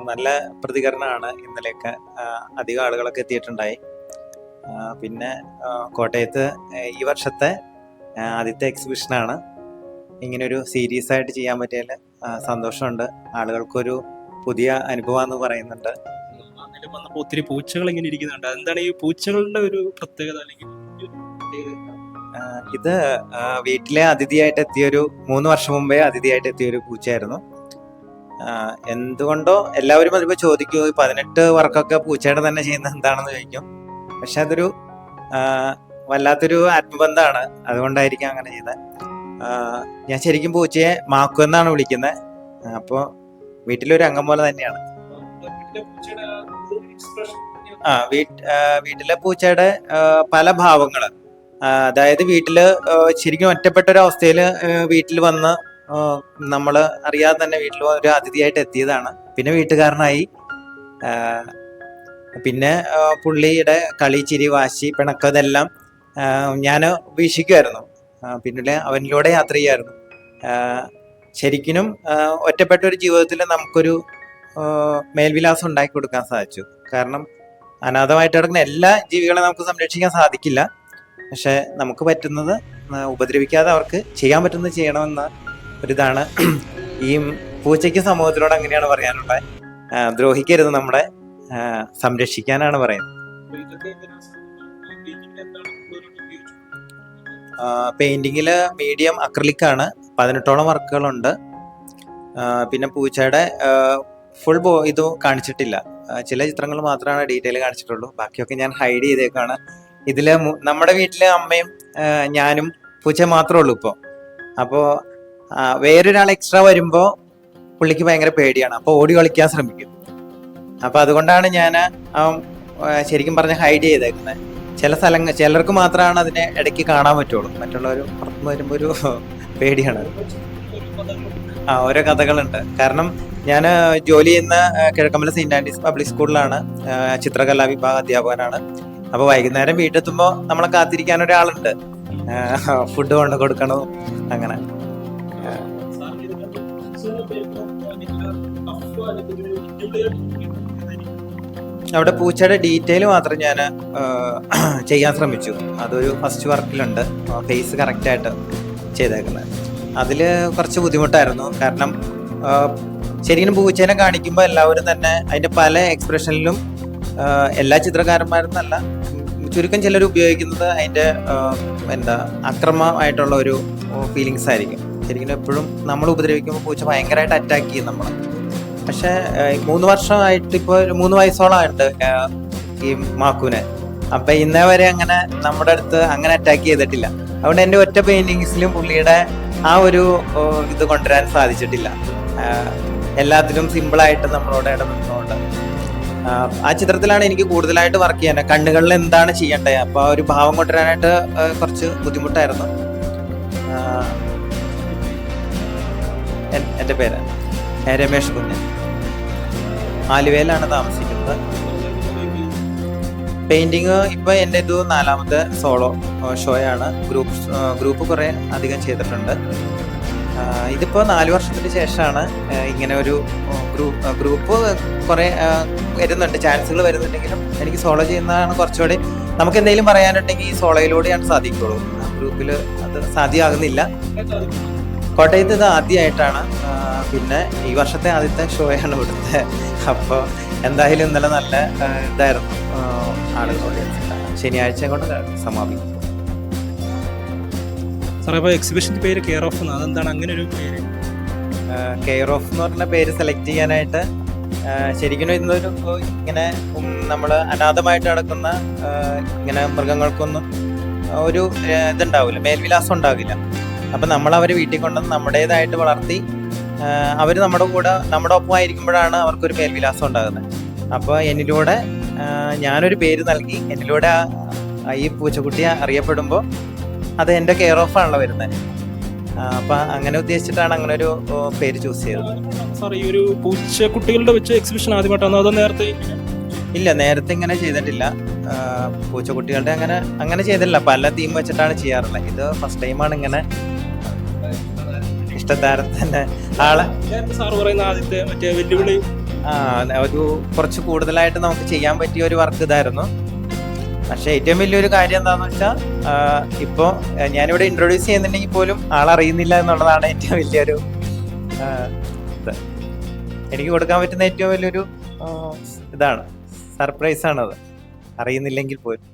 നല്ല പ്രതികരണമാണ് ഇന്നലെയൊക്കെ. അധികം ആളുകളൊക്കെ എത്തിയിട്ടുണ്ടായി. പിന്നെ കോട്ടയത്ത് ഈ വർഷത്തെ ആദ്യത്തെ എക്സിബിഷനാണ്. ഇങ്ങനൊരു സീരീസ് ആയിട്ട് ചെയ്യാൻ പറ്റിയതിൽ സന്തോഷമുണ്ട്. ആളുകൾക്കൊരു പുതിയ അനുഭവം എന്ന് പറയുന്നുണ്ട്. ഒത്തിരി പൂച്ചകൾ ഇങ്ങനെ ഇരിക്കുന്നുണ്ട്. എന്താണ് ഈ പൂച്ചകളുടെ ഒരു പ്രത്യേകത? അല്ലെങ്കിൽ ഇത് വീട്ടിലെ അതിഥിയായിട്ട് എത്തിയൊരു 3 വർഷം മുമ്പേ അതിഥിയായിട്ട് എത്തിയൊരു പൂച്ചയായിരുന്നു. എന്തുകൊണ്ടോ എല്ലാവരും അതിപ്പോ ചോദിക്കും, 18 വർക്കൊക്കെ പൂച്ചയുടെ തന്നെ ചെയ്യുന്നത് എന്താണെന്ന് ചോദിക്കും. പക്ഷെ അതൊരു വല്ലാത്തൊരു ആത്മബന്ധമാണ്. അതുകൊണ്ടായിരിക്കും അങ്ങനെ ചെയ്തത്. ഞാൻ ശരിക്കും പൂച്ചയെ മാക്കു എന്നാണ് വിളിക്കുന്നത്. അപ്പോൾ വീട്ടിലൊരു അംഗം പോലെ തന്നെയാണ്. വീട്ടിലെ പൂച്ചയുടെ പല ഭാവങ്ങള്, അതായത് വീട്ടില് ശരിക്കും ഒറ്റപ്പെട്ട ഒരു അവസ്ഥയില് വീട്ടിൽ വന്ന് നമ്മള് അറിയാതെ തന്നെ വീട്ടിൽ ഒരു അതിഥിയായിട്ട് എത്തിയതാണ്. പിന്നെ വീട്ടുകാരനായി. പിന്നെ പുള്ളിയുടെ കളി, ചിരി, വാശി, പിണക്കം ഇതെല്ലാം ഞാൻ വീക്ഷിക്കുമായിരുന്നു. പിന്നെ അവനിലൂടെ യാത്ര ചെയ്യായിരുന്നു. ശരിക്കും ഒറ്റപ്പെട്ട ഒരു ജീവിതത്തിൽ നമുക്കൊരു മേൽവിലാസം ഉണ്ടാക്കി കൊടുക്കാൻ സാധിച്ചു. കാരണം അനാഥമായിട്ട് കിടക്കുന്ന എല്ലാ ജീവികളെ നമുക്ക് സംരക്ഷിക്കാൻ സാധിക്കില്ല. പക്ഷെ നമുക്ക് പറ്റുന്നത് ഉപദ്രവിക്കാതെ അവർക്ക് ചെയ്യാൻ പറ്റുന്നത് ചെയ്യണമെന്ന ഒരിതാണ്. ഈ പൂച്ചയ്ക്ക് സമൂഹത്തിനോട് അങ്ങനെയാണ് പറയാനുള്ളത്. ദ്രോഹിക്കരുത്, നമ്മളെ സംരക്ഷിക്കാനാണ് പറയുന്നത്. പെയിന്റിങ്ങില് മീഡിയം അക്രിലിക്കാണ്. 18ഓളം വർക്കുകളുണ്ട്. പിന്നെ പൂച്ചയുടെ ഫുൾ ഇത് കാണിച്ചിട്ടില്ല. ചില ചിത്രങ്ങൾ മാത്രമാണ് ഡീറ്റെയിൽ കാണിച്ചിട്ടുള്ളൂ. ബാക്കിയൊക്കെ ഞാൻ ഹൈഡ് ചെയ്തേക്കാണ്. ഇതില് നമ്മുടെ വീട്ടിലെ അമ്മയും ഞാനും പൂച്ച മാത്രമേ ഉള്ളൂ ഇപ്പോൾ. അപ്പോൾ വേറൊരാൾ എക്സ്ട്രാ വരുമ്പോൾ പുള്ളിക്ക് ഭയങ്കര പേടിയാണ്. അപ്പോൾ ഓടി കളിക്കാൻ ശ്രമിക്കും. അപ്പൊ അതുകൊണ്ടാണ് ഞാൻ ശരിക്കും പറഞ്ഞ ഹൈഡ് ചെയ്തേക്കുന്നത്. ചിലർക്ക് മാത്രമാണ് അതിനെ ഇടയ്ക്ക് കാണാൻ പറ്റുള്ളൂ. മറ്റുള്ളവർ പുറത്തുനിന്ന് വരുമ്പോൾ ഒരു പേടിയാണ്. ഓരോ കഥകളുണ്ട്. കാരണം ഞാൻ ജോലി ചെയ്യുന്ന കിഴക്കമ്പലം സെയിന്റ് ആൻഡ്രീസ് പബ്ലിക് സ്കൂളിലാണ്. ചിത്രകലാ വിഭാഗ അധ്യാപകനാണ്. അപ്പൊ വൈകുന്നേരം വീട്ടിലെത്തുമ്പോൾ നമ്മളെ കാത്തിരിക്കാൻ ഒരാളുണ്ട്. ഫുഡ് കൊണ്ട് കൊടുക്കണം. അങ്ങനെ അവിടെ പൂച്ചയുടെ ഡീറ്റെയിൽ മാത്രം ഞാൻ ചെയ്യാൻ ശ്രമിച്ചു. അതൊരു ഫസ്റ്റ് വർക്കിലുണ്ട്. ഫേസ് കറക്റ്റായിട്ട് ചെയ്തേക്കുന്നത്. അതിൽ കുറച്ച് ബുദ്ധിമുട്ടായിരുന്നു. കാരണം ശരിക്കും പൂച്ചേനെ കാണിക്കുമ്പോൾ എല്ലാവരും തന്നെ അതിൻ്റെ പല എക്സ്പ്രഷനിലും എല്ലാ ചിത്രകാരന്മാരും നല്ല ചുരുക്കം ചിലർ ഉപയോഗിക്കുന്നത് അതിൻ്റെ അക്രമമായിട്ടുള്ള ഒരു ഫീലിങ്സ് ആയിരിക്കും. ശരിക്കും എപ്പോഴും നമ്മൾ ഉപദ്രവിക്കുമ്പോൾ പൂച്ച ഭയങ്കരമായിട്ട് അറ്റാക്ക് ചെയ്യും നമ്മൾ. പക്ഷെ 3 വർഷമായിട്ട് ഇപ്പോൾ 3 വയസ്സോളമായിട്ട് ഈ മാക്കുവിനെ. അപ്പം ഇന്നേ വരെ അങ്ങനെ നമ്മുടെ അടുത്ത് അങ്ങനെ അറ്റാക്ക് ചെയ്തിട്ടില്ല. അതുകൊണ്ട് എൻ്റെ ഒറ്റ പെയിന്റിങ്സിലും പുള്ളിയുടെ ആ ഒരു ഇത് കൊണ്ടുവരാൻ സാധിച്ചിട്ടില്ല. എല്ലാത്തിലും സിമ്പിളായിട്ട് നമ്മളോട് ഇടപെടുന്നുണ്ട്. ആ ചിത്രത്തിലാണ് എനിക്ക് കൂടുതലായിട്ട് വർക്ക് ചെയ്യാൻ. കണ്ണുകളിൽ എന്താണ് ചെയ്യേണ്ടത്, അപ്പോൾ ആ ഒരു ഭാവം കൊണ്ടുവരാനായിട്ട് കുറച്ച് ബുദ്ധിമുട്ടായിരുന്നു. എൻ്റെ പേര് രമേഷ് കുഞ്ഞൻ. ആലുവയിലാണ് താമസിക്കുന്നത്. പെയിന്റിങ് ഇപ്പൊ എൻ്റെ ഇത് 4ാമത്തെ സോളോ ഷോയാണ്. ഗ്രൂപ്പ് കുറെ അധികം ചെയ്തിട്ടുണ്ട്. ഇതിപ്പോ 4 വർഷത്തിന് ശേഷമാണ് ഇങ്ങനെ ഒരു ഗ്രൂപ്പ് കുറെ വരുന്നുണ്ട്. ചാൻസുകൾ വരുന്നുണ്ടെങ്കിലും എനിക്ക് സോളോ ചെയ്യുന്നതാണ് കുറച്ചുകൂടി. നമുക്ക് എന്തെങ്കിലും പറയാനുണ്ടെങ്കിൽ ഈ സോളോയിലൂടെയാണ് സാധിക്കുള്ളൂ. ഗ്രൂപ്പിൽ അത് സാധ്യമാകുന്നില്ല. കോട്ടയത്ത് ഇത് ആദ്യമായിട്ടാണ്. പിന്നെ ഈ വർഷത്തെ ആദ്യത്തെ ഷോയാണ് ഇവിടുത്തെ. അപ്പോൾ എന്തായാലും ഇന്നലെ നല്ല ഇതായിരുന്നു. ആളുകളോട് ശനിയാഴ്ച കൊണ്ട് സമാപിക്കും. സാറേ, അപ്പോൾ എക്സിബിഷൻ്റെ പേര് കെയർ ഓഫ് എന്നാണ്. അതെന്താണ് അങ്ങനെ ഒരു പേര്? കെയർ ഓഫ് എന്ന് പറഞ്ഞ പേര് സെലക്ട് ചെയ്യാനായിട്ട് ശരിക്കും ഇന്നൊരു ഇങ്ങനെ നമ്മൾ അനാഥമായിട്ട് നടക്കുന്ന ഇങ്ങനെ മൃഗങ്ങൾക്കൊന്നും ഒരു ഇതുണ്ടാവില്ല, മേൽവിലാസം ഉണ്ടാവില്ല. അപ്പം നമ്മൾ അവരെ വീട്ടിൽ കൊണ്ടുവന്ന് നമ്മുടേതായിട്ട് വളർത്തി അവർ നമ്മുടെ ഒപ്പമായിരിക്കുമ്പോഴാണ് അവർക്കൊരു മേൽവിലാസം ഉണ്ടാകുന്നത്. അപ്പോൾ എന്നിലൂടെ ഞാനൊരു പേര് നൽകി, എന്നിലൂടെ ഈ പൂച്ചക്കുട്ടി അറിയപ്പെടുമ്പോൾ അത് എൻ്റെ കെയർ ഓഫ് ആണല്ലോ വരുന്നത്. അപ്പം അങ്ങനെ ഉദ്ദേശിച്ചിട്ടാണ് അങ്ങനെ ഒരു പേര് ചൂസ് ചെയ്തത്. സാർ, ഈ ഒരു പൂച്ചക്കുട്ടികളുടെ വെച്ച് എക്സിബിഷൻ ആദ്യമായിട്ടാണ് അതോ നേരത്തെ? ഇല്ല, നേരത്തെ ഇങ്ങനെ ചെയ്തിട്ടില്ല. ആ, പൂച്ചക്കുട്ടികളുടെ അങ്ങനെ അങ്ങനെ ചെയ്തിട്ടില്ല. പല തീം വെച്ചിട്ടാണ് ചെയ്യാറുള്ളത്. ഇത് ഫസ്റ്റ് ടൈമാണ് ഇങ്ങനെ ഇഷ്ടതാരം തന്നെ ആളെ സാർ പറയുന്ന ആദ്യത്തെ മറ്റേ വെല്ലുവിളി ഒരു കുറച്ച് കൂടുതലായിട്ട് നമുക്ക് ചെയ്യാൻ പറ്റിയ ഒരു വർക്ക് ഇതായിരുന്നു. പക്ഷെ ഏറ്റവും വലിയൊരു കാര്യം എന്താണെന്ന് വെച്ചാൽ ഇപ്പോൾ ഞാനിവിടെ ഇൻട്രൊഡ്യൂസ് ചെയ്യുന്നുണ്ടെങ്കിൽ പോലും ആളറിയുന്നില്ല എന്നുള്ളതാണ് ഏറ്റവും വലിയൊരു ഇത്. എനിക്ക് കൊടുക്കാൻ പറ്റുന്ന ഏറ്റവും വലിയൊരു ഇതാണ്, സർപ്രൈസാണത്, അറിയുന്നില്ലെങ്കിൽ പോലും.